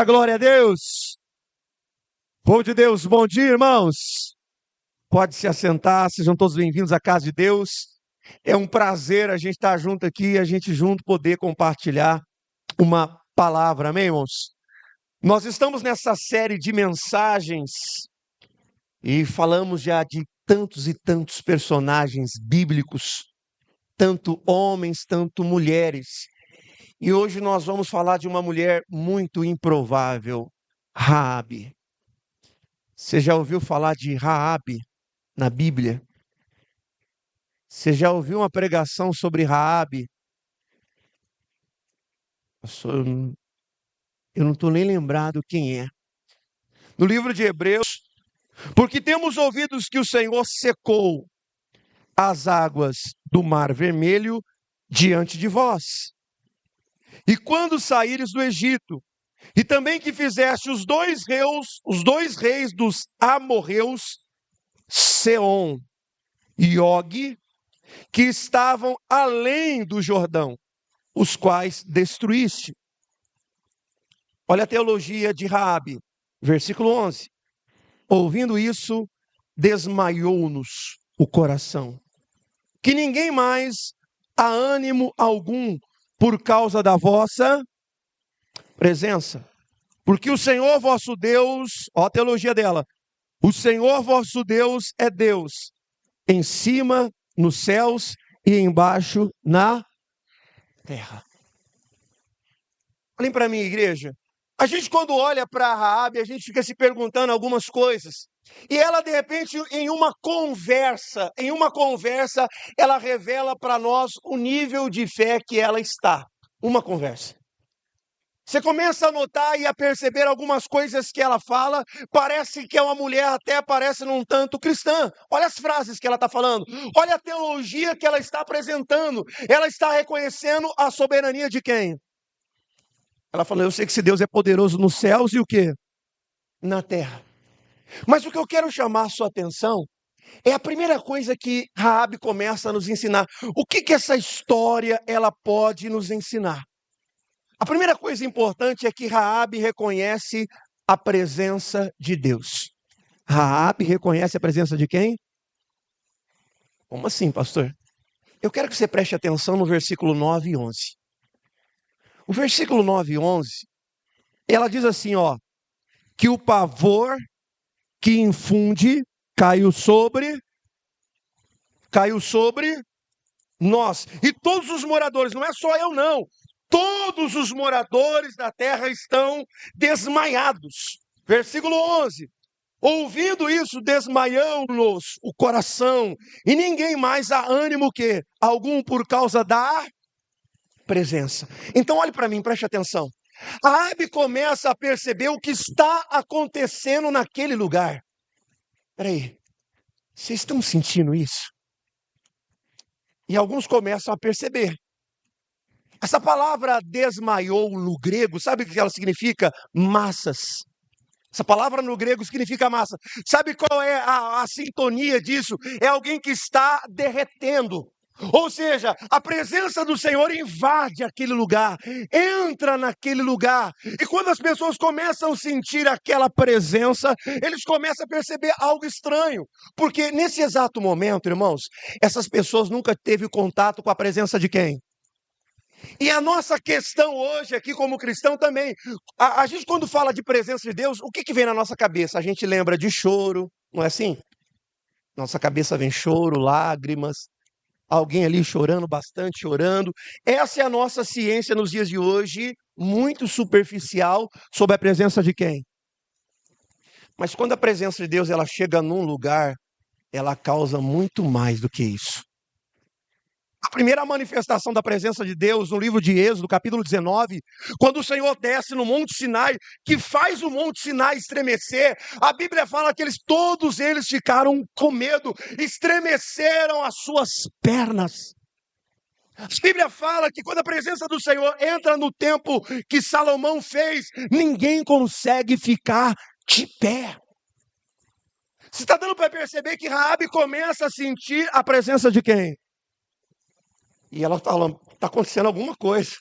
Diga glória a Deus. Povo de Deus, bom dia, irmãos. Pode se assentar, sejam todos bem-vindos à casa de Deus. É um prazer a gente estar junto aqui, a gente junto poder compartilhar uma palavra, amém, irmãos? Nós estamos nessa série de mensagens e falamos já de tantos e tantos personagens bíblicos, tanto homens, tanto mulheres. E hoje nós vamos falar de uma mulher muito improvável, Raabe. Você já ouviu falar de Raabe na Bíblia? Você já ouviu uma pregação sobre Raabe? Eu não estou nem lembrado quem é. No livro de Hebreus, porque temos ouvidos que o Senhor secou as águas do Mar Vermelho diante de vós. E quando saíres do Egito, e também que fizeste os dois reis dos amorreus, Seom e Og, que estavam além do Jordão, os quais destruíste. Olha a teologia de Raabe, versículo 11. Ouvindo isso, desmaiou-nos o coração, que ninguém mais há ânimo algum por causa da vossa presença. Porque o Senhor vosso Deus, ó a teologia dela, o Senhor vosso Deus é Deus, em cima nos céus e embaixo na terra. Olhem para mim, igreja. A gente quando olha para Raabe, a gente fica se perguntando algumas coisas. E ela, de repente, em uma conversa, ela revela para nós o nível de fé que ela está. Uma conversa. Você começa a notar e a perceber algumas coisas que ela fala, parece que é uma mulher, até parece num tanto cristã. Olha as frases que ela está falando, olha a teologia que ela está apresentando. Ela está reconhecendo a soberania de quem? Ela falou, eu sei que esse Deus é poderoso nos céus e o quê? Na terra. Mas o que eu quero chamar a sua atenção é a primeira coisa que Raabe começa a nos ensinar. O que essa história ela pode nos ensinar? A primeira coisa importante é que Raabe reconhece a presença de Deus. Raabe reconhece a presença de quem? Como assim, pastor? Eu quero que você preste atenção no versículo 9 e 11. O versículo 9 e 11, ela diz assim, ó, que o pavor que infunde caiu sobre nós. E todos os moradores, não é só eu não, todos os moradores da terra estão desmaiados. Versículo 11. Ouvindo isso, desmaiou-nos o coração, e ninguém mais há ânimo que algum por causa da presença. Então olhe para mim, preste atenção. Raabe começa a perceber o que está acontecendo naquele lugar. Espera aí, vocês estão sentindo isso? E alguns começam a perceber. Essa palavra desmaiou no grego, sabe o que ela significa? Massas. Essa palavra no grego significa massa. Sabe qual é a sintonia disso? É alguém que está derretendo. Ou seja, a presença do Senhor invade aquele lugar, entra naquele lugar. E quando as pessoas começam a sentir aquela presença, eles começam a perceber algo estranho. Porque nesse exato momento, irmãos, essas pessoas nunca teve contato com a presença de quem? E a nossa questão hoje aqui como cristão também, a gente quando fala de presença de Deus, o que vem na nossa cabeça? A gente lembra de choro, não é assim? Nossa cabeça vem choro, lágrimas, alguém ali chorando, bastante chorando. Essa é a nossa ciência nos dias de hoje, muito superficial, sobre a presença de quem? Mas quando a presença de Deus ela chega num lugar, ela causa muito mais do que isso. A primeira manifestação da presença de Deus no livro de Êxodo, capítulo 19, quando o Senhor desce no Monte Sinai, que faz o Monte Sinai estremecer, a Bíblia fala que todos eles ficaram com medo, estremeceram as suas pernas. A Bíblia fala que quando a presença do Senhor entra no templo que Salomão fez, ninguém consegue ficar de pé. Você está dando para perceber que Raabe começa a sentir a presença de quem? E ela fala, está acontecendo alguma coisa.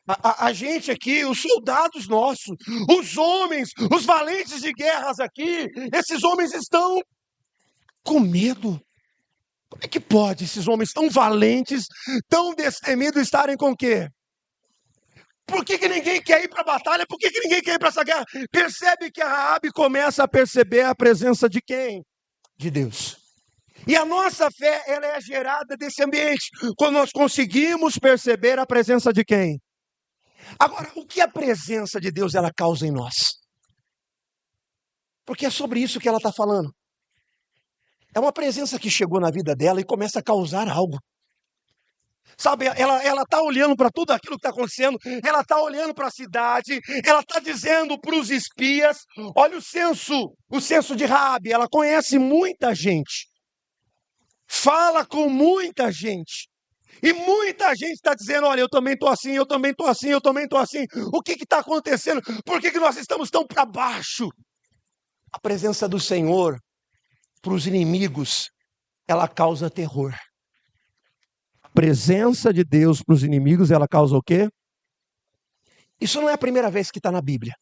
A gente aqui, os soldados nossos, os homens, os valentes de guerras aqui, esses homens estão com medo. Como é que pode esses homens tão valentes, tão destemidos estarem com o quê? Por que ninguém quer ir para a batalha? Por que ninguém quer ir para essa guerra? Percebe que a Raabe começa a perceber a presença de quem? De Deus. E a nossa fé, ela é gerada desse ambiente, quando nós conseguimos perceber a presença de quem? Agora, o que a presença de Deus ela causa em nós? Porque é sobre isso que ela está falando. É uma presença que chegou na vida dela e começa a causar algo. Sabe, ela está olhando para tudo aquilo que está acontecendo, ela está olhando para a cidade, ela está dizendo para os espias, olha o censo de Raabe, ela conhece muita gente, fala com muita gente, e muita gente está dizendo, olha, eu também estou assim, eu também estou assim, eu também estou assim, o que está acontecendo? Por que nós estamos tão para baixo? A presença do Senhor para os inimigos, ela causa terror. A presença de Deus para os inimigos, ela causa o quê? Isso não é a primeira vez que está na Bíblia.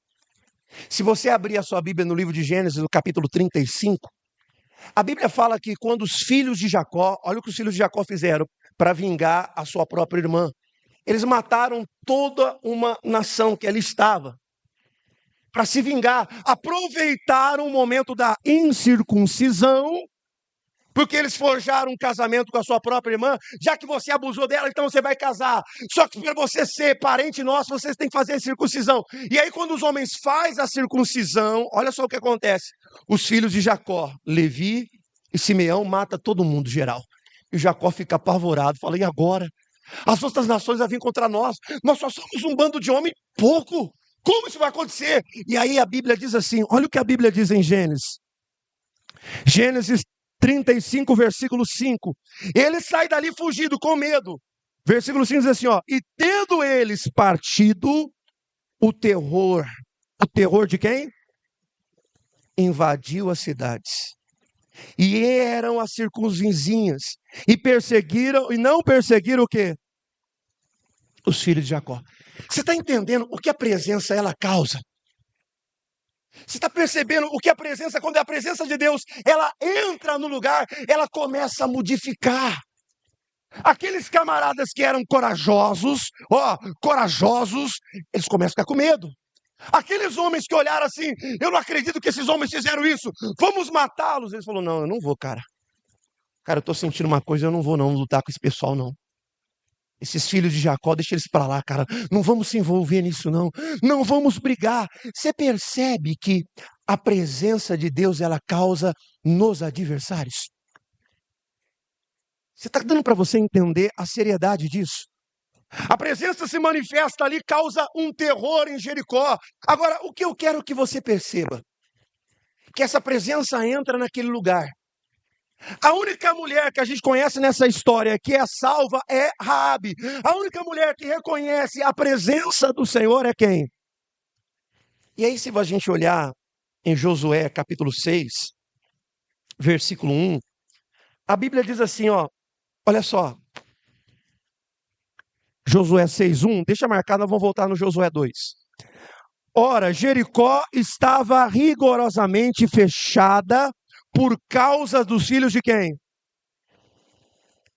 Se você abrir a sua Bíblia no livro de Gênesis, no capítulo 35, a Bíblia fala que quando os filhos de Jacó, olha o que os filhos de Jacó fizeram para vingar a sua própria irmã. Eles mataram toda uma nação que ali estava para se vingar. Aproveitaram o momento da incircuncisão, porque eles forjaram um casamento com a sua própria irmã. Já que você abusou dela, então você vai casar. Só que para você ser parente nosso, vocês têm que fazer a circuncisão. E aí quando os homens fazem a circuncisão, olha só o que acontece. Os filhos de Jacó, Levi e Simeão, matam todo mundo, geral. E Jacó fica apavorado, fala, e agora? As outras nações vão vir contra nós. Nós só somos um bando de homem pouco. Como isso vai acontecer? E aí a Bíblia diz assim, olha o que a Bíblia diz em Gênesis. Gênesis 35, versículo 5. Ele sai dali fugido, com medo. Versículo 5 diz assim, ó. E tendo eles partido, o terror de quem? Invadiu as cidades. E eram as circunvizinhas. E perseguiram, e não perseguiram o quê? Os filhos de Jacó. Você está entendendo o que a presença ela causa? Você está percebendo o que a presença, quando é a presença de Deus, ela entra no lugar, ela começa a modificar. Aqueles camaradas que eram corajosos, eles começam a ficar com medo. Aqueles homens que olharam assim, eu não acredito que esses homens fizeram isso, vamos matá-los. Eles falaram, não, eu não vou, cara. Cara, eu estou sentindo uma coisa, eu não vou não lutar com esse pessoal, não. Esses filhos de Jacó, deixa eles para lá, cara. Não vamos se envolver nisso, não. Não vamos brigar. Você percebe que a presença de Deus, ela causa nos adversários? Você está dando para você entender a seriedade disso? A presença se manifesta ali, causa um terror em Jericó. Agora, o que eu quero que você perceba? Que essa presença entra naquele lugar. A única mulher que a gente conhece nessa história que é salva é Raabe. A única mulher que reconhece a presença do Senhor é quem? E aí, se a gente olhar em Josué capítulo 6, versículo 1, a Bíblia diz assim, ó, olha só. Josué 6:1, deixa marcado, nós vamos voltar no Josué 2. Ora, Jericó estava rigorosamente fechada por causa dos filhos de quem?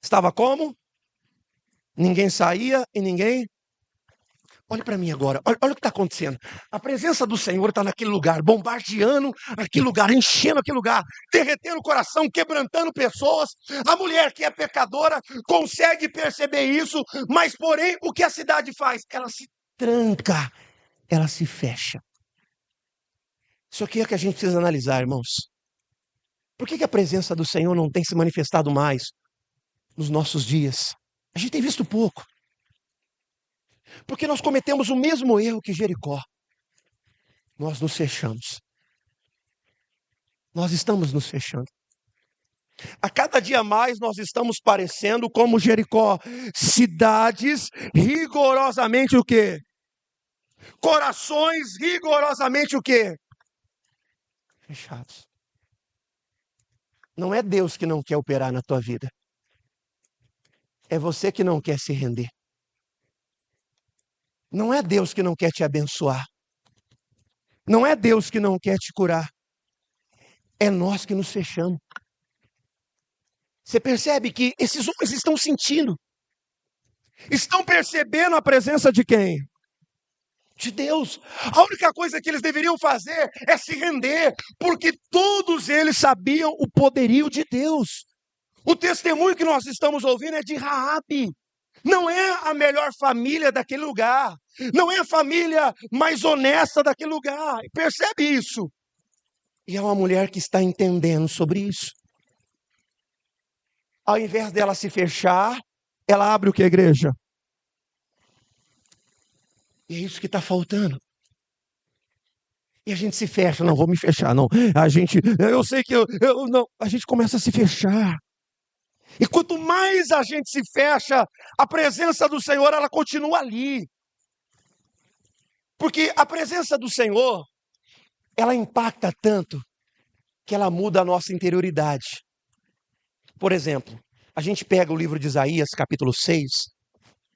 Estava como? Ninguém saía e ninguém... Olhe para mim agora, olha o que está acontecendo. A presença do Senhor está naquele lugar, bombardeando aquele lugar, enchendo aquele lugar, derretendo o coração, quebrantando pessoas. A mulher que é pecadora consegue perceber isso, mas porém o que a cidade faz? Ela se tranca, ela se fecha. Isso aqui é que a gente precisa analisar, irmãos. Por que a presença do Senhor não tem se manifestado mais nos nossos dias? A gente tem visto pouco. Porque nós cometemos o mesmo erro que Jericó. Nós nos fechamos. Nós estamos nos fechando. A cada dia mais nós estamos parecendo como Jericó. Cidades rigorosamente o quê? Corações rigorosamente o quê? Fechados. Não é Deus que não quer operar na tua vida. É você que não quer se render. Não é Deus que não quer te abençoar. Não é Deus que não quer te curar. É nós que nos fechamos. Você percebe que esses homens estão sentindo. Estão percebendo a presença de quem? De Deus. A única coisa que eles deveriam fazer é se render, porque todos eles sabiam o poderio de Deus. O testemunho que nós estamos ouvindo é de Raabe. Não é a melhor família daquele lugar. Não é a família mais honesta daquele lugar. Percebe isso? E é uma mulher que está entendendo sobre isso. Ao invés dela se fechar, ela abre o que, igreja? E é isso que está faltando. E a gente se fecha, não vou me fechar, não. Eu sei que não. A gente começa a se fechar. E quanto mais a gente se fecha, a presença do Senhor, ela continua ali. Porque a presença do Senhor, ela impacta tanto que ela muda a nossa interioridade. Por exemplo, a gente pega o livro de Isaías, capítulo 6,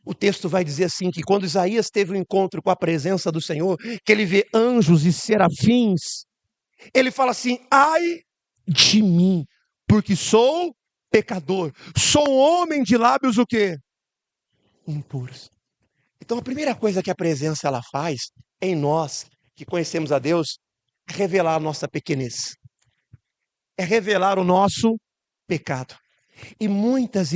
o texto vai dizer assim, que quando Isaías teve um encontro com a presença do Senhor, que ele vê anjos e serafins, ele fala assim, ai de mim, porque sou pecador, sou homem de lábios o quê? Impuros. Então a primeira coisa que a presença ela faz em nós, que conhecemos a Deus, é revelar a nossa pequenez. É revelar o nosso pecado. E muitas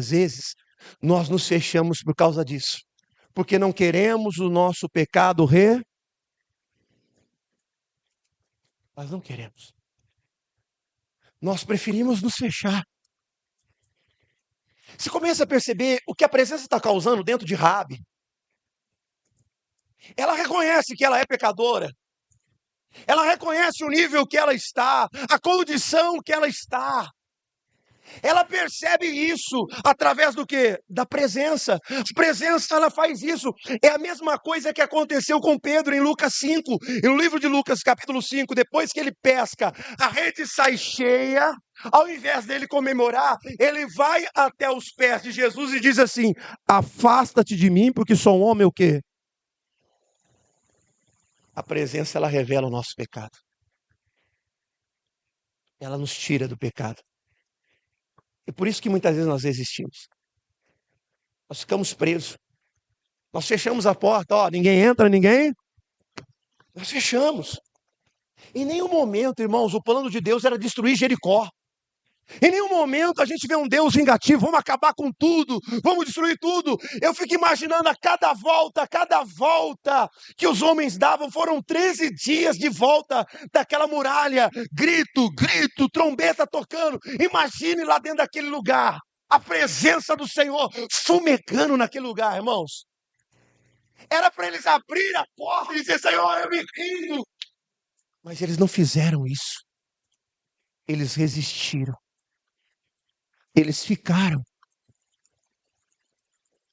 vezes nós nos fechamos por causa disso. Porque não queremos o nosso pecado Nós não queremos. Nós preferimos nos fechar. Você começa a perceber o que a presença está causando dentro de Raabe. Ela reconhece que ela é pecadora. Ela reconhece o nível que ela está, a condição que ela está. Ela percebe isso através do quê? Da presença. A presença, ela faz isso. É a mesma coisa que aconteceu com Pedro em Lucas 5. E no livro de Lucas, capítulo 5, depois que ele pesca, a rede sai cheia. Ao invés dele comemorar, ele vai até os pés de Jesus e diz assim, afasta-te de mim, porque sou um homem o quê? A presença, ela revela o nosso pecado. Ela nos tira do pecado. E por isso que muitas vezes nós resistimos. Nós ficamos presos. Nós fechamos a porta, ninguém entra, ninguém. Nós fechamos. Em nenhum momento, irmãos, o plano de Deus era destruir Jericó. Em nenhum momento a gente vê um Deus vingativo, vamos acabar com tudo, vamos destruir tudo. Eu fico imaginando a cada volta que os homens davam, foram 13 dias de volta daquela muralha, grito, trombeta tocando. Imagine lá dentro daquele lugar, a presença do Senhor fumegando naquele lugar, irmãos. Era para eles abrir a porta e dizer, Senhor, eu me rendo. Mas eles não fizeram isso. Eles resistiram. Eles ficaram.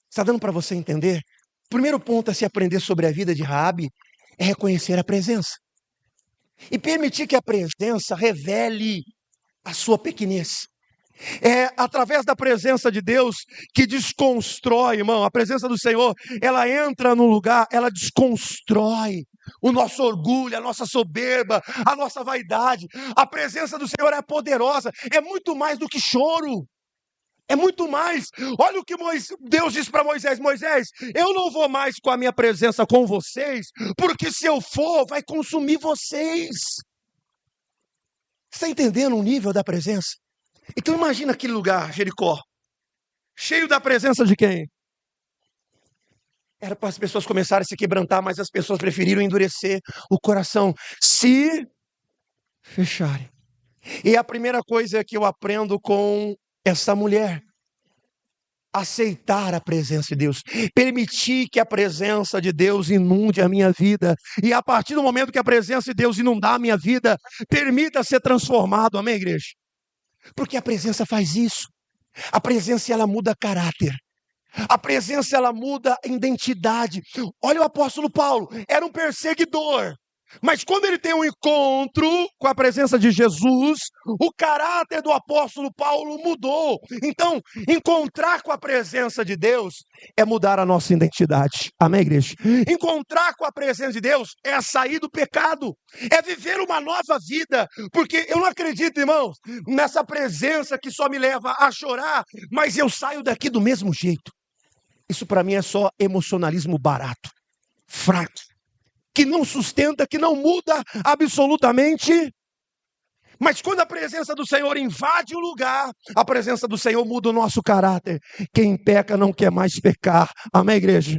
Está dando para você entender? O primeiro ponto a se aprender sobre a vida de Raabe é reconhecer a presença. E permitir que a presença revele a sua pequenez. É através da presença de Deus que desconstrói, irmão. A presença do Senhor, ela entra no lugar, ela desconstrói o nosso orgulho, a nossa soberba, a nossa vaidade. A presença do Senhor é poderosa, é muito mais do que choro. É muito mais. Olha o que Deus disse para Moisés. Moisés, eu não vou mais com a minha presença com vocês, porque se eu for, vai consumir vocês. Você está entendendo o nível da presença? Então imagina aquele lugar, Jericó, cheio da presença de quem? Era para as pessoas começarem a se quebrantar, mas as pessoas preferiram endurecer o coração, se fecharem. E a primeira coisa que eu aprendo com essa mulher, aceitar a presença de Deus, permitir que a presença de Deus inunde a minha vida, e a partir do momento que a presença de Deus inundar a minha vida, permita ser transformado, amém, igreja? Porque a presença faz isso. A presença, ela muda caráter. A presença, ela muda identidade. Olha o apóstolo Paulo, era um perseguidor. Mas quando ele tem um encontro com a presença de Jesus, o caráter do apóstolo Paulo mudou. Então, encontrar com a presença de Deus é mudar a nossa identidade. Amém, igreja? Encontrar com a presença de Deus é sair do pecado, é viver uma nova vida. Porque eu não acredito, irmãos, nessa presença que só me leva a chorar, mas eu saio daqui do mesmo jeito. Isso para mim é só emocionalismo barato, fraco, que não sustenta, que não muda absolutamente. Mas quando a presença do Senhor invade o lugar, a presença do Senhor muda o nosso caráter. Quem peca não quer mais pecar. Amém, igreja?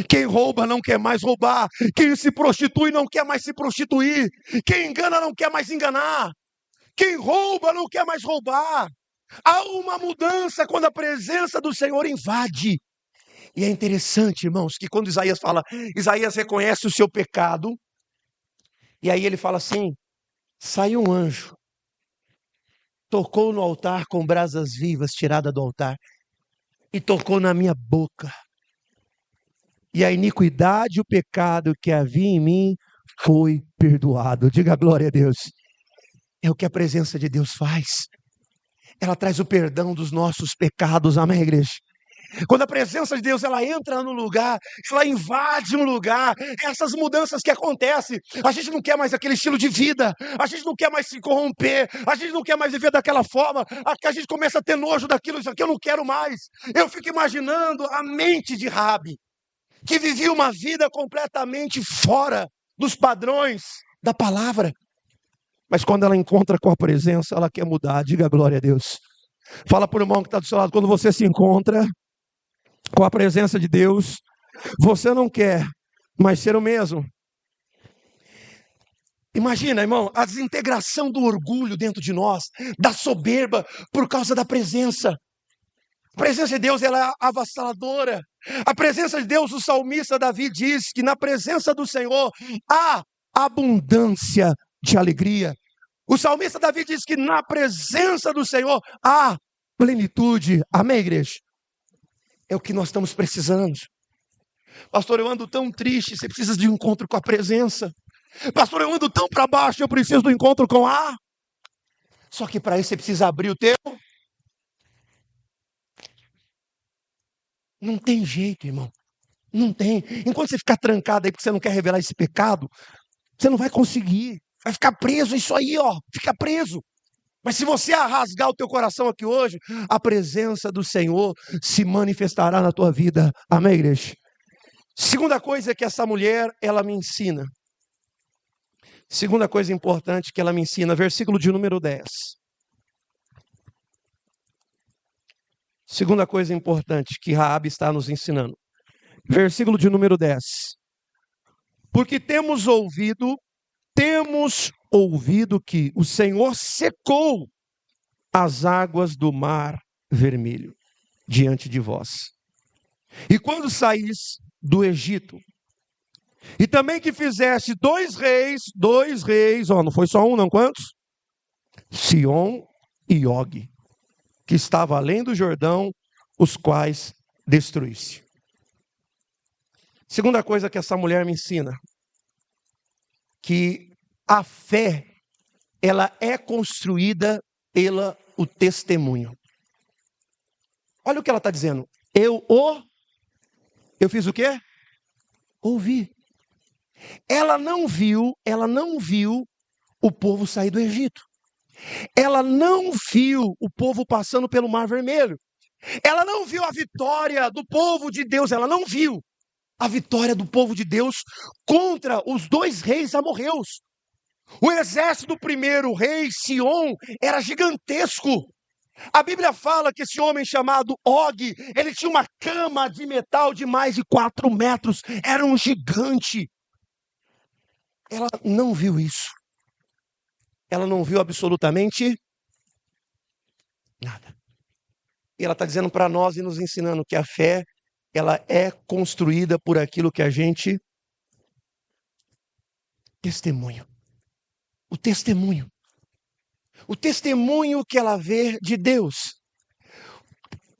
Quem rouba não quer mais roubar. Quem se prostitui não quer mais se prostituir. Quem engana não quer mais enganar. Quem rouba não quer mais roubar. Há uma mudança quando a presença do Senhor invade. E é interessante, irmãos, que quando Isaías fala, Isaías reconhece o seu pecado, e aí ele fala assim, saiu um anjo, tocou no altar com brasas vivas tirada do altar, e tocou na minha boca, e a iniquidade e o pecado que havia em mim foi perdoado. Diga glória a Deus. É o que a presença de Deus faz. Ela traz o perdão dos nossos pecados, amém, igreja? Quando a presença de Deus ela entra no lugar, ela invade um lugar, essas mudanças que acontecem, a gente não quer mais aquele estilo de vida, a gente não quer mais se corromper, a gente não quer mais viver daquela forma, a gente começa a ter nojo daquilo, isso aqui eu não quero mais. Eu fico imaginando a mente de Raabe, que vivia uma vida completamente fora dos padrões da palavra, mas quando ela encontra com a presença, ela quer mudar. Diga glória a Deus. Fala para o irmão que está do seu lado, quando você se encontra com a presença de Deus, você não quer mais ser o mesmo. Imagina, irmão, a desintegração do orgulho dentro de nós, da soberba, por causa da presença. A presença de Deus, ela é avassaladora. A presença de Deus, o salmista Davi diz que na presença do Senhor há abundância de alegria. O salmista Davi diz que na presença do Senhor há plenitude. Amém, igreja? É o que nós estamos precisando. Pastor, eu ando tão triste, você precisa de um encontro com a presença. Pastor, eu ando tão para baixo, eu preciso do encontro com a... Só que para isso você precisa abrir o teu... Não tem jeito, irmão. Não tem. Enquanto você ficar trancado aí porque você não quer revelar esse pecado, você não vai conseguir. Vai ficar preso isso aí, ó. Fica preso. Mas se você rasgar o teu coração aqui hoje, a presença do Senhor se manifestará na tua vida. Amém, igreja? Segunda coisa que essa mulher, ela me ensina. Segunda coisa importante que ela me ensina, versículo de número 10. Segunda coisa importante que Raabe está nos ensinando. Versículo de número 10. Porque temos ouvido que o Senhor secou as águas do mar vermelho diante de vós. E quando saís do Egito, e também que fizeste dois reis, ó, não foi só um, não, quantos? Sion e Og, que estava além do Jordão, os quais destruísse. Segunda coisa que essa mulher me ensina, que a fé, ela é construída pelo testemunho. Olha o que ela está dizendo. Eu fiz o quê? Ouvi. Ela não viu o povo sair do Egito. Ela não viu o povo passando pelo Mar Vermelho. Ela não viu a vitória do povo de Deus. Ela não viu a vitória do povo de Deus contra os dois reis amorreus. O exército do primeiro rei, Sion, era gigantesco. A Bíblia fala que esse homem chamado Og, ele tinha uma cama de metal de mais de 4 metros. Era um gigante. Ela não viu isso. Ela não viu absolutamente nada. E ela está dizendo para nós e nos ensinando que a fé, ela é construída por aquilo que a gente testemunha. O testemunho. O testemunho que ela vê de Deus.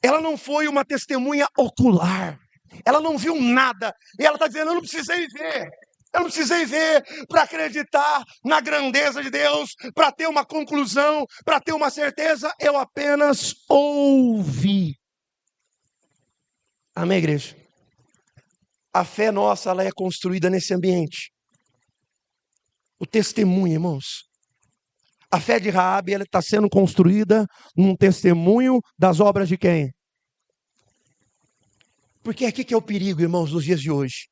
Ela não foi uma testemunha ocular. Ela não viu nada. E ela está dizendo, eu não precisei ver. Eu não precisei ver para acreditar na grandeza de Deus, para ter uma conclusão, para ter uma certeza. Eu apenas ouvi. Amém, igreja? A fé nossa, ela é construída nesse ambiente. O testemunho, irmãos. A fé de Raabe, ela está sendo construída num testemunho das obras de quem? Porque aqui que é o perigo, irmãos, dos dias de hoje.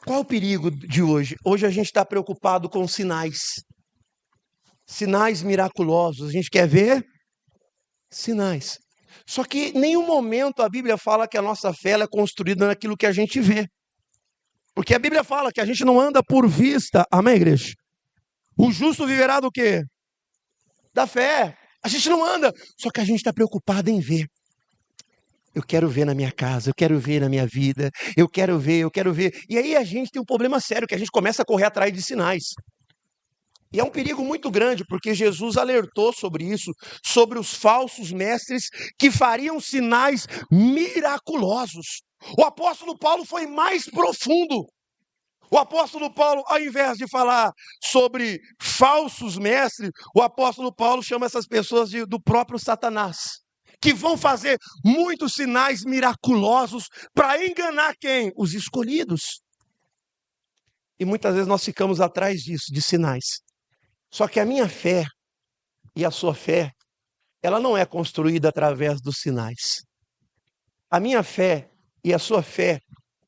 Qual é o perigo de hoje? Hoje a gente está preocupado com sinais. Sinais miraculosos. A gente quer ver sinais. Só que em nenhum momento a Bíblia fala que a nossa fé ela é construída naquilo que a gente vê. Porque a Bíblia fala que a gente não anda por vista. Amém, igreja? O justo viverá do quê? Da fé. A gente não anda. Só que a gente está preocupado em ver. Eu quero ver na minha casa, eu quero ver na minha vida, eu quero ver, eu quero ver. E aí a gente tem um problema sério, que a gente começa a correr atrás de sinais. E é um perigo muito grande, porque Jesus alertou sobre isso, sobre os falsos mestres que fariam sinais miraculosos. O apóstolo Paulo foi mais profundo. O apóstolo Paulo, ao invés de falar sobre falsos mestres, o apóstolo Paulo chama essas pessoas do próprio Satanás, que vão fazer muitos sinais miraculosos para enganar quem? Os escolhidos. E muitas vezes nós ficamos atrás disso, de sinais. Só que a minha fé e a sua fé, ela não é construída através dos sinais. A minha fé e a sua fé,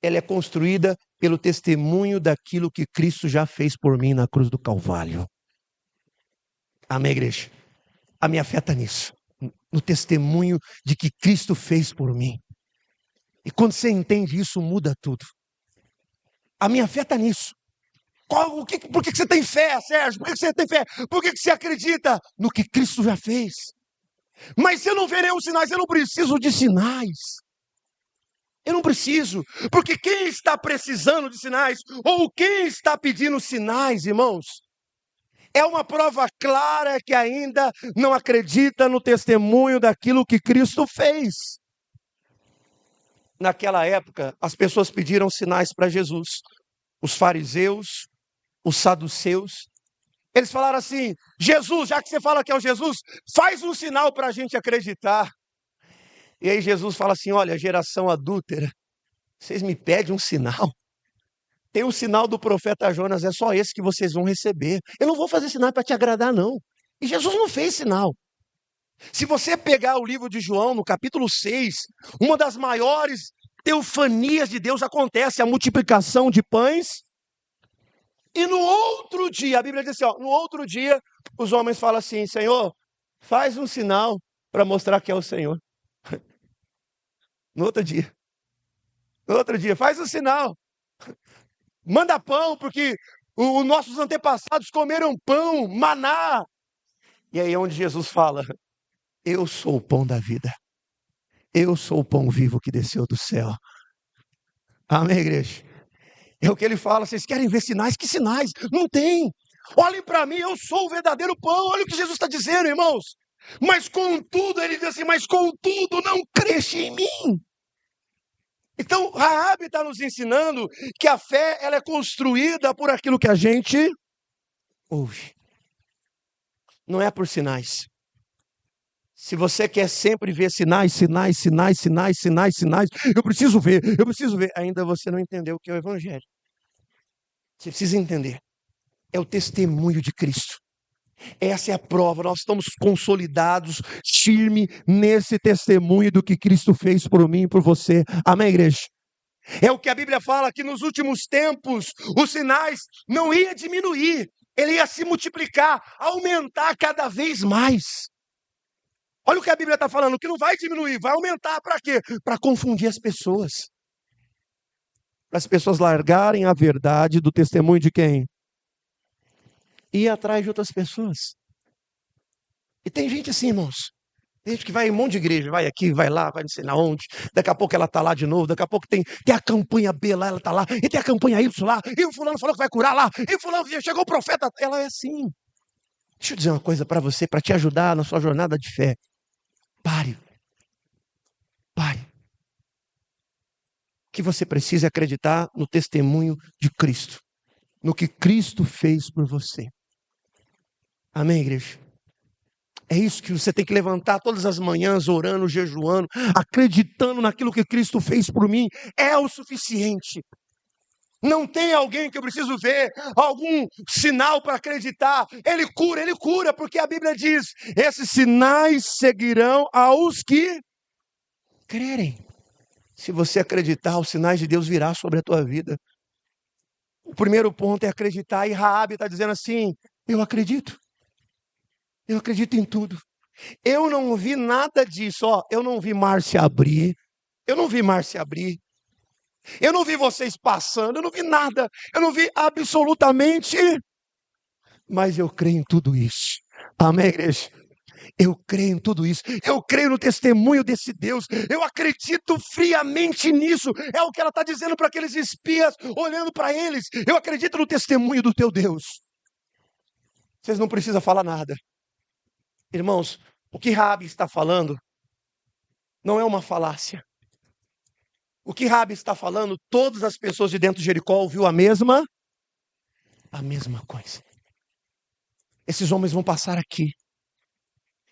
ela é construída pelo testemunho daquilo que Cristo já fez por mim na cruz do Calvário. Amém, igreja? A minha fé está nisso. No testemunho de que Cristo fez por mim. E quando você entende isso, muda tudo. A minha fé está nisso. Por que você tem fé, Sérgio? Por que você tem fé? Por que você acredita no que Cristo já fez? Mas se eu não ver nenhum sinais, eu não preciso de sinais. Eu não preciso. Porque quem está precisando de sinais, ou quem está pedindo sinais, irmãos, é uma prova clara que ainda não acredita no testemunho daquilo que Cristo fez. Naquela época, as pessoas pediram sinais para Jesus. Os fariseus, os saduceus, eles falaram assim: Jesus, já que você fala que é o Jesus, faz um sinal para a gente acreditar. E aí Jesus fala assim: olha, geração adúltera, vocês me pedem um sinal? Tem o sinal do profeta Jonas, é só esse que vocês vão receber. Eu não vou fazer sinal para te agradar, não. E Jesus não fez sinal. Se você pegar o livro de João, no capítulo 6, uma das maiores teofanias de Deus acontece, a multiplicação de pães. E no outro dia, a Bíblia diz assim, no outro dia, os homens falam assim: Senhor, faz um sinal para mostrar que é o Senhor. No outro dia, faz um sinal. Manda pão, porque os nossos antepassados comeram pão, maná. E aí é onde Jesus fala: eu sou o pão da vida. Eu sou o pão vivo que desceu do céu. Amém, igreja? É o que ele fala: vocês querem ver sinais? Que sinais? Não tem. Olhem para mim, eu sou o verdadeiro pão. Olha o que Jesus está dizendo, irmãos. Mas contudo, ele diz assim: mas contudo não cresce em mim. Então, Raabe está nos ensinando que a fé ela é construída por aquilo que a gente ouve. Não é por sinais. Se você quer sempre ver sinais, eu preciso ver, ainda você não entendeu o que é o Evangelho. Você precisa entender. É o testemunho de Cristo. Essa é a prova, nós estamos consolidados, firme nesse testemunho do que Cristo fez por mim e por você. Amém, igreja? É o que a Bíblia fala, que nos últimos tempos os sinais não iam diminuir, ele ia se multiplicar, aumentar cada vez mais. Olha o que a Bíblia está falando, que não vai diminuir, vai aumentar para quê? Para confundir as pessoas. Para as pessoas largarem a verdade do testemunho de quem? Ir atrás de outras pessoas. E tem gente assim, irmãos. Tem gente que vai em um monte de igreja, vai aqui, vai lá, vai não sei na onde. Daqui a pouco ela está lá de novo, daqui a pouco tem a campanha B lá, ela está lá, e tem a campanha Y lá, e o fulano falou que vai curar lá, e o fulano chegou o profeta. Ela é assim. Deixa eu dizer uma coisa para você, para te ajudar na sua jornada de fé. Pare. O que você precisa é acreditar no testemunho de Cristo. no que Cristo fez por você. Amém, igreja? É isso que você tem que levantar todas as manhãs, orando, jejuando, acreditando naquilo que Cristo fez por mim. É o suficiente. Não tem alguém que eu preciso ver, algum sinal para acreditar. Ele cura, porque a Bíblia diz: esses sinais seguirão aos que crerem. Se você acreditar, os sinais de Deus virão sobre a tua vida. O primeiro ponto é acreditar, e Raabe está dizendo assim: eu acredito em tudo. Eu não vi nada disso, eu não vi mar se abrir, eu não vi vocês passando, eu não vi nada, eu não vi absolutamente, mas eu creio em tudo isso. Amém, igreja? Eu creio em tudo isso, eu creio no testemunho desse Deus, eu acredito friamente nisso, é o que ela está dizendo para aqueles espias, olhando para eles, eu acredito no testemunho do teu Deus. Vocês não precisam falar nada. Irmãos, o que Raabe está falando não é uma falácia. O que Raabe está falando, todas as pessoas de dentro de Jericó ouviu a mesma coisa. Esses homens vão passar aqui.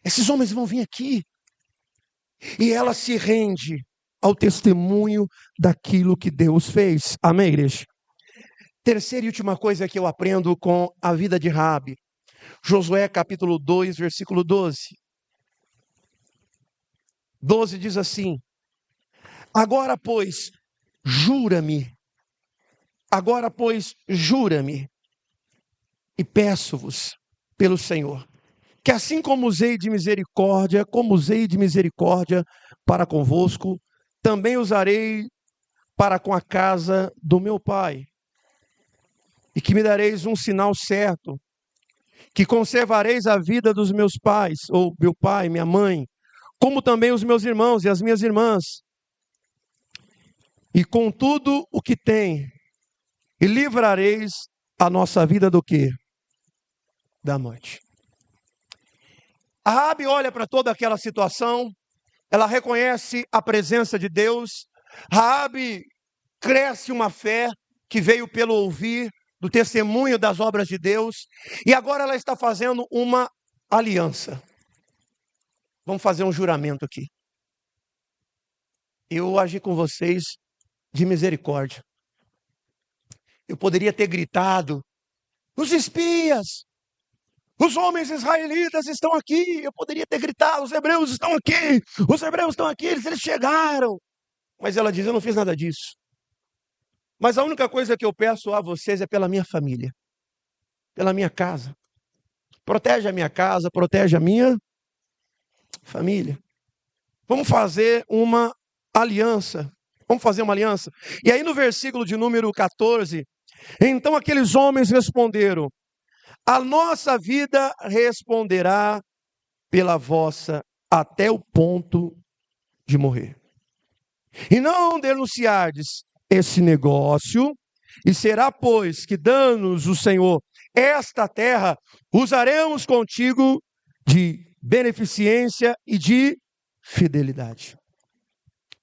Esses homens vão vir aqui. E ela se rende ao testemunho daquilo que Deus fez. Amém, igreja? Terceira e última coisa que eu aprendo com a vida de Raabe. Josué capítulo 2, versículo 12. 12 diz assim: agora, pois, jura-me, e peço-vos pelo Senhor, que assim como usei de misericórdia para convosco, também usarei para com a casa do meu pai, e que me dareis um sinal certo, que conservareis a vida dos meus pais, ou meu pai, minha mãe, como também os meus irmãos e as minhas irmãs, e com tudo o que tem, e livrareis a nossa vida do quê? Da morte. A Raabe olha para toda aquela situação, ela reconhece a presença de Deus. Raabe cresce uma fé que veio pelo ouvir do testemunho das obras de Deus, e agora ela está fazendo uma aliança. Vamos fazer um juramento aqui. Eu agi com vocês de misericórdia. Eu poderia ter gritado: os espias, os homens israelitas estão aqui. Eu poderia ter gritado: os hebreus estão aqui, eles chegaram. Mas ela diz: eu não fiz nada disso. Mas a única coisa que eu peço a vocês é pela minha família, pela minha casa. Protege a minha casa, protege a minha família. Vamos fazer uma aliança. E aí no versículo de número 14, então aqueles homens responderam: a nossa vida responderá pela vossa até o ponto de morrer. E não denunciardes esse negócio, e será, pois, que dando-nos o Senhor esta terra, usaremos contigo de beneficência e de fidelidade.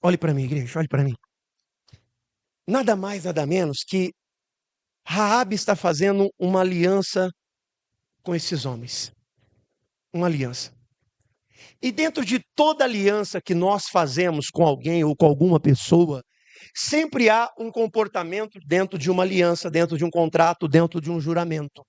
Olhe para mim, igreja, olhe para mim. Nada mais, nada menos que Raabe está fazendo uma aliança com esses homens. Uma aliança. E dentro de toda aliança que nós fazemos com alguém ou com alguma pessoa, sempre há um comportamento dentro de uma aliança, dentro de um contrato, dentro de um juramento.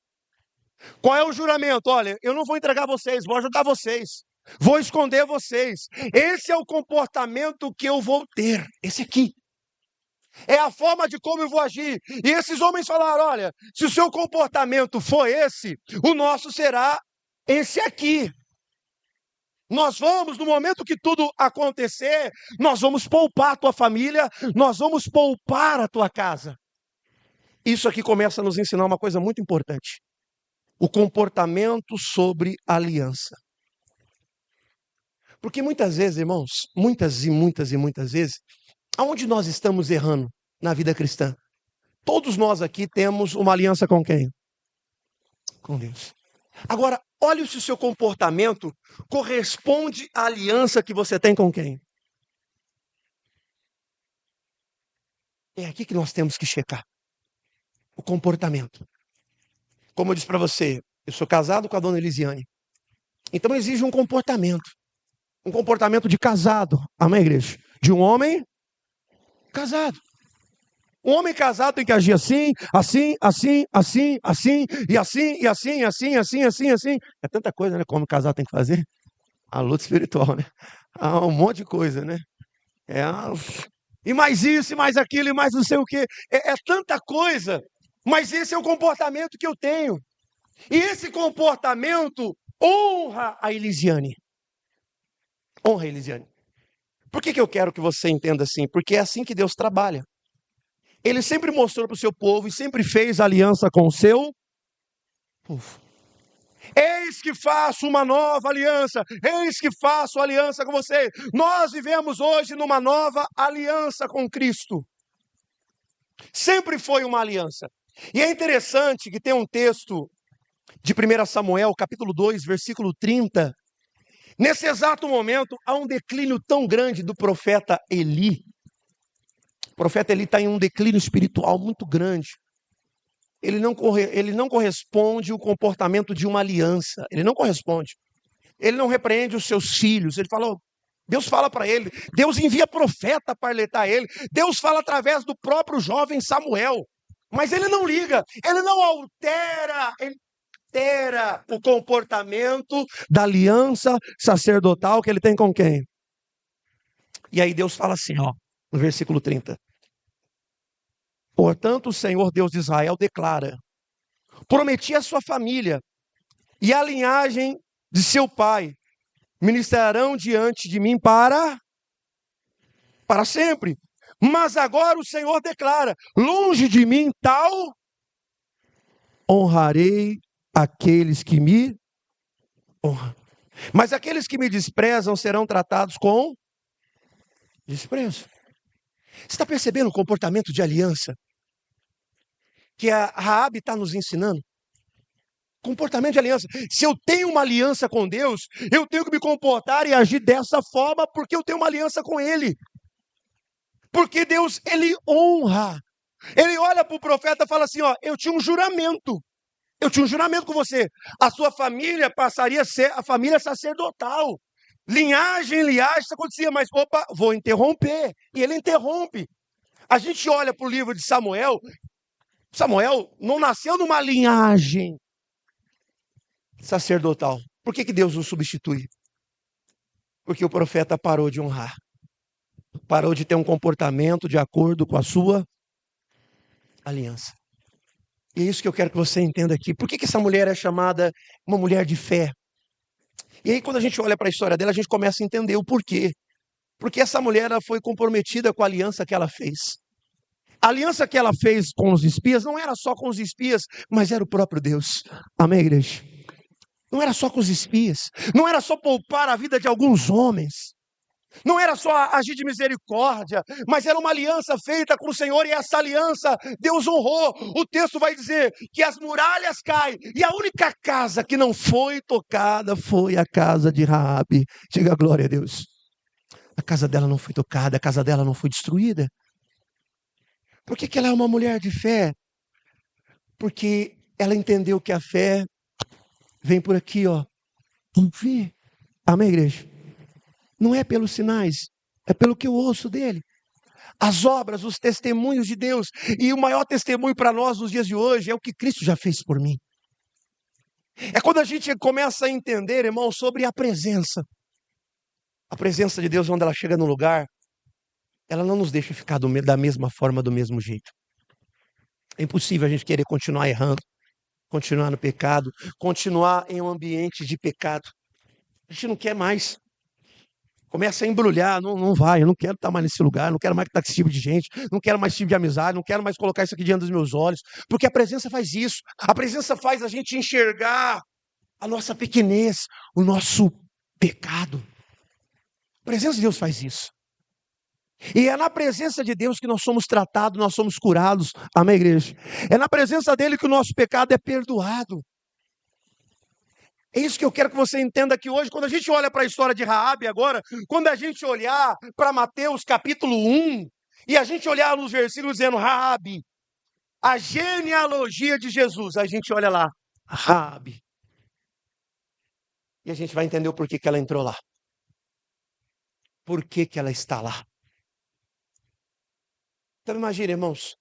Qual é o juramento? Olha, eu não vou entregar vocês, vou ajudar vocês, vou esconder vocês. Esse é o comportamento que eu vou ter, esse aqui. É a forma de como eu vou agir. E esses homens falaram: olha, se o seu comportamento for esse, o nosso será esse aqui. Nós vamos, no momento que tudo acontecer, nós vamos poupar a tua família, nós vamos poupar a tua casa. Isso aqui começa a nos ensinar uma coisa muito importante: o comportamento sobre a aliança. Porque muitas vezes, irmãos, muitas vezes, aonde nós estamos errando na vida cristã? Todos nós aqui temos uma aliança com quem? Com Deus. Agora, olhe se o seu comportamento corresponde à aliança que você tem com quem? É aqui que nós temos que checar. o comportamento. Como eu disse para você, eu sou casado com a dona Elisiane. Então exige um comportamento de casado. Amém, igreja? De um homem casado. Um homem casado tem que agir assim, assim, assim, assim, assim, e assim, e assim, assim, assim, assim, assim. É tanta coisa, né? Que o homem casado tem que fazer. A luta espiritual, né? Há um monte de coisa, né? E mais isso, e mais aquilo, e mais não sei o quê. É tanta coisa. Mas esse é o comportamento que eu tenho. E esse comportamento honra a Elisiane. Honra a Elisiane. Por que eu quero que você entenda assim? Porque é assim que Deus trabalha. Ele sempre mostrou para o seu povo e sempre fez aliança com o seu povo. Eis que faço uma nova aliança, eis que faço aliança com você. Nós vivemos hoje numa nova aliança com Cristo. Sempre foi uma aliança. E é interessante que tem um texto de 1 Samuel, capítulo 2, versículo 30. Nesse exato momento, há um declínio tão grande do profeta Eli. O profeta Eli está em um declínio espiritual muito grande. Ele não corresponde ao comportamento de uma aliança. Ele não corresponde. Ele não repreende os seus filhos. Ele fala, Deus fala para ele. Deus envia profeta para alertar ele. Deus fala através do próprio jovem Samuel. Mas ele não liga. Ele não altera o comportamento da aliança sacerdotal que ele tem com quem? E aí Deus fala assim, no versículo 30. Portanto, o Senhor Deus de Israel declara: prometi à sua família e à linhagem de seu pai, ministrarão diante de mim para sempre. Mas agora o Senhor declara: longe de mim tal, honrarei aqueles que me honram. Mas aqueles que me desprezam serão tratados com desprezo. Você está percebendo o comportamento de aliança que a Raabe está nos ensinando? Comportamento de aliança. Se eu tenho uma aliança com Deus, eu tenho que me comportar e agir dessa forma porque eu tenho uma aliança com Ele. Porque Deus, Ele honra. Ele olha para o profeta e fala assim, eu tinha um juramento. Eu tinha um juramento com você. A sua família passaria a ser a família sacerdotal. Linhagem, isso acontecia, mas vou interromper. E ele interrompe. A gente olha para o livro de Samuel. Samuel não nasceu numa linhagem sacerdotal. Por que Deus o substitui? Porque o profeta parou de honrar. Parou de ter um comportamento de acordo com a sua aliança. E é isso que eu quero que você entenda aqui. Por que essa mulher é chamada uma mulher de fé? E aí, quando a gente olha para a história dela, a gente começa a entender o porquê. Porque essa mulher ela foi comprometida com a aliança que ela fez. A aliança que ela fez com os espias não era só com os espias, mas era o próprio Deus. Amém, igreja? Não era só com os espias. Não era só poupar a vida de alguns homens. Não era só agir de misericórdia, mas era uma aliança feita com o Senhor, e essa aliança Deus honrou. O texto vai dizer que as muralhas caem, e a única casa que não foi tocada foi a casa de Raabe. Diga glória a Deus. A casa dela não foi tocada, a casa dela não foi destruída. Por que ela é uma mulher de fé? Porque ela entendeu que a fé vem por aqui, ouvir. Amém, igreja? Não é pelos sinais, é pelo que eu ouço dele. As obras, os testemunhos de Deus. E o maior testemunho para nós nos dias de hoje é o que Cristo já fez por mim. É quando a gente começa a entender, irmão, sobre a presença. A presença de Deus, quando ela chega no lugar, ela não nos deixa ficar da mesma forma, do mesmo jeito. É impossível a gente querer continuar errando, continuar no pecado, continuar em um ambiente de pecado. A gente não quer mais. Começa a embrulhar, não vai, eu não quero estar mais nesse lugar, não quero mais estar com esse tipo de gente, não quero mais esse tipo de amizade, não quero mais colocar isso aqui diante dos meus olhos, porque a presença faz isso, a presença faz a gente enxergar a nossa pequenez, o nosso pecado. A presença de Deus faz isso. E é na presença de Deus que nós somos tratados, nós somos curados, amém, igreja? É na presença dele que o nosso pecado é perdoado. É isso que eu quero que você entenda aqui hoje. Quando a gente olha para a história de Raabe agora, quando a gente olhar para Mateus capítulo 1, e a gente olhar nos versículos dizendo Raabe, a genealogia de Jesus, a gente olha lá, Raabe, e a gente vai entender o porquê que ela entrou lá. Por que que ela está lá? Então imagina, irmãos,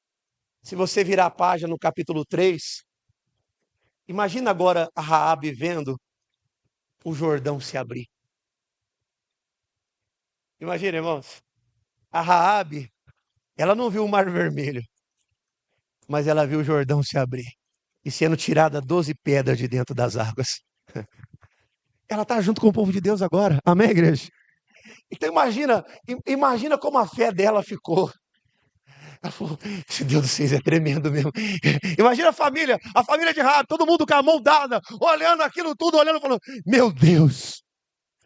se você virar a página no capítulo 3, imagina agora a Raabe vendo o Jordão se abrir. Imagina, irmãos, a Raabe, ela não viu o Mar Vermelho, mas ela viu o Jordão se abrir e sendo tirada 12 pedras de dentro das águas. Ela está junto com o povo de Deus agora. Amém, igreja? Então imagina como a fé dela ficou. Ela falou, esse Deus de vocês é tremendo mesmo. Imagina a família de Raabe, todo mundo com a mão dada, olhando aquilo tudo, olhando, falando, meu Deus.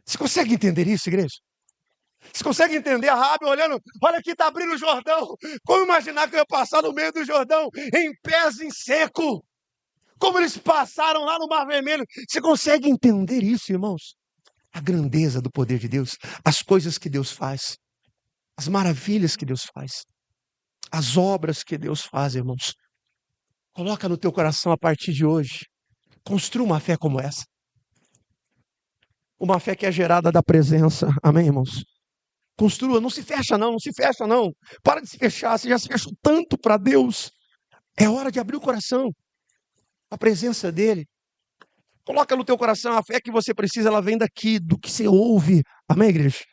Você consegue entender isso, igreja? Você consegue entender a Raabe olhando, olha aqui está abrindo o Jordão. Como imaginar que eu ia passar no meio do Jordão, em pés em seco? Como eles passaram lá no Mar Vermelho? Você consegue entender isso, irmãos? A grandeza do poder de Deus, as coisas que Deus faz, as maravilhas que Deus faz, as obras que Deus faz, irmãos. Coloca no teu coração a partir de hoje. Construa uma fé como essa. Uma fé que é gerada da presença. Amém, irmãos? Construa, não se fecha não, não se fecha não. Para de se fechar, você já se fechou tanto para Deus. É hora de abrir o coração. A presença dEle. Coloca no teu coração a fé que você precisa, ela vem daqui, do que você ouve. Amém, igreja?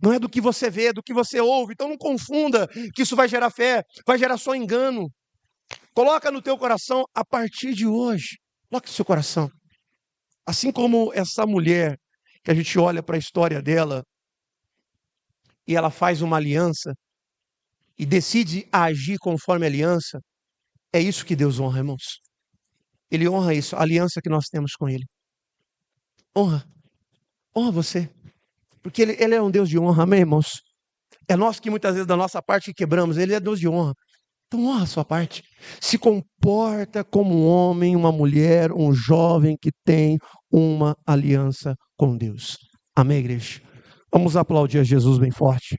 Não é do que você vê, é do que você ouve. Então não confunda que isso vai gerar fé, vai gerar só engano. Coloca no teu coração a partir de hoje. Coloca no seu coração. Assim como essa mulher, que a gente olha para a história dela, e ela faz uma aliança, e decide agir conforme a aliança, é isso que Deus honra, irmãos. Ele honra isso, a aliança que nós temos com Ele. Honra. Honra você. Porque ele é um Deus de honra, amém, irmãos? É nós que muitas vezes da nossa parte quebramos, Ele é Deus de honra. Então honra a sua parte. Se comporta como um homem, uma mulher, um jovem que tem uma aliança com Deus. Amém, igreja? Vamos aplaudir a Jesus bem forte.